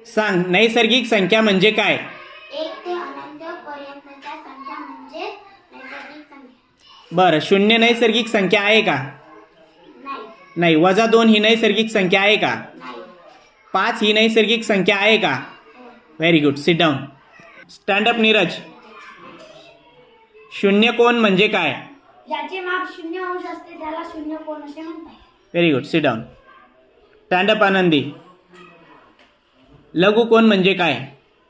सांग, नैसर्गिक संख्या म्हणजे काय? 1 ते अनंत पर्यंतच्या संख्या म्हणजे नैसर्गिक संख्या. बरं, 0 नैसर्गिक संख्या आहे का? नाही. नाही. -2 ही नैसर्गिक संख्या आहे का? नाही. 5 ही नैसर्गिक संख्या आहे का? Very good. Sit down. Stand up Neeraj. शून्य कोन म्हणजे काय? ज्याचे माप 0 अंश असते त्याला शून्य कोन असे म्हणतात. Very good. Sit down. Stand up आनंदी. लघु कोन म्हणजे काय?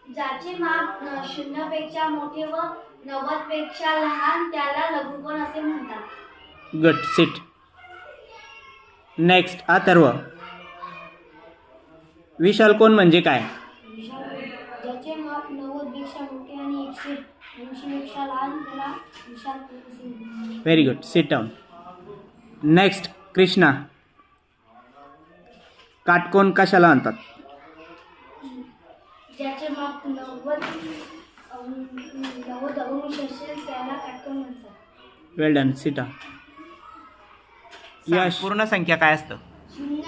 ज्याचे माप 0 पेक्षा मोठे व 90 पेक्षा लहान त्याला लघुकोन असे म्हणतात. गुड. सिट. नेक्स्ट अथर्व. विशाल कोन म्हणजे काय? ज्याचे माप 90 पेक्षा मोठे आणि 180 पेक्षा लहान त्याला विशाल कोन असे म्हणतात. Very good. Sit down. Next Krishna. काटकोन कशाला म्हणतात? ज्याचे माप 90 अंश असेल त्याला काटकोन म्हणतात. Well done. Sit down. Yash. पूर्ण संख्या काय असतं? शून्य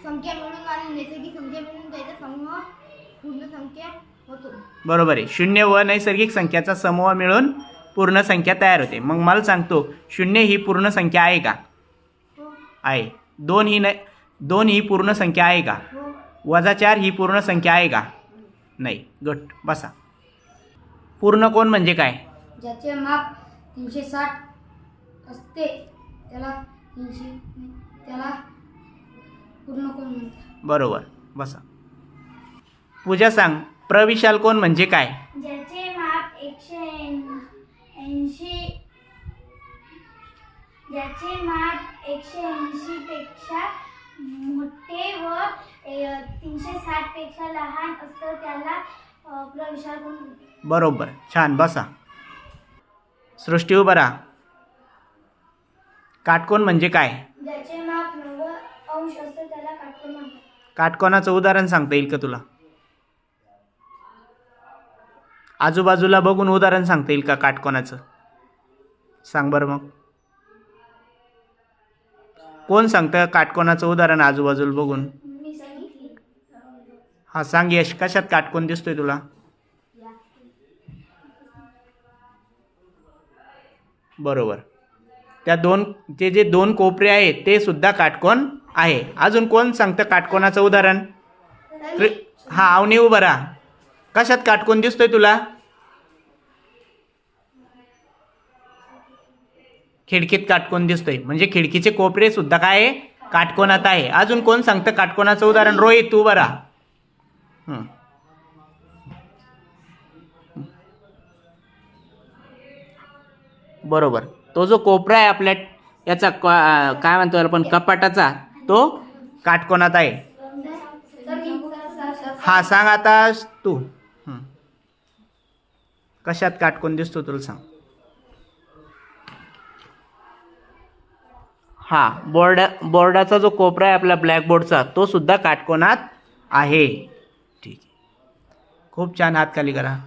संख्या मिळून आणि नैसर्गिक संख्या मिळून त्याचा समूह पूर्ण संख्या होतो. बरोबर आहे. 0 व नैसर्गिक संख्याचा समूह मिळून पूर्ण संख्या तयार होते. मग मला सांगतो, 0 ही पूर्ण संख्या आहे का? हो. आहे. 2 ही पूर्ण संख्या आहे का? हो. -4 ही पूर्ण संख्या आहे का? नाही. गुड. बसा. पूर्ण कोन म्हणजे काय? ज्याचे माप 360 असते त्याला पूर्ण कोन म्हणतात. बरोबर. बसा. पूजा सांग, प्रविशाल कोन म्हणजे काय? ज्याचे माप 180 पेक्षा मोठे व 360 पेक्षा लहान असतं त्याला प्रविशाल कोन म्हणतात. बरोबर. छान. बसा. सृष्टी उभा राहा. काटकोन म्हणजे काय? ज्याचे माप 90 अंश असतं त्याला काटकोन म्हणतात. काटकोनाचं उदाहरण सांगता येईल का तुला? आजूबाजूला बघून उदाहरण सांगता येईल का काटकोनाचं? सांग बरं मग. कोण सांगतं काटकोनाचं उदाहरण आजूबाजूला बघून? मी सांगितली. हा सांग यश. कशात काटकोन दिसतोय तुला? बरोबर. ते जे 2 कोपरे आहेत ते सुद्धा काटकोन आहे. अजून कोण सांगतं काटकोनाचं उदाहरण? हा अवनी उभा राहा. कशात काटकोन दिसतोय तुला? खिडकीत काटकोन दिसतोय. म्हणजे खिडकीचे कोपरे सुद्धा काय आहे? काटकोनात आहे. अजून कोण सांगतं काटकोनाचं उदाहरण? रोहित तू उभा राहा. बरोबर. तो जो कोपरा आहे आपल्या याचा काय म्हणतो आपण कपाटाचा, तो काटकोनात आहे. हा सांग आता तू. कशात काटकोन दिसतो तुला सांग. हा बोर्डाचा जो कोपरा आहे आपल्या ब्लॅकबोर्डचा तो सुद्धा काटकोनात आहे. ठीक आहे. खूप छान. हात खाली करा.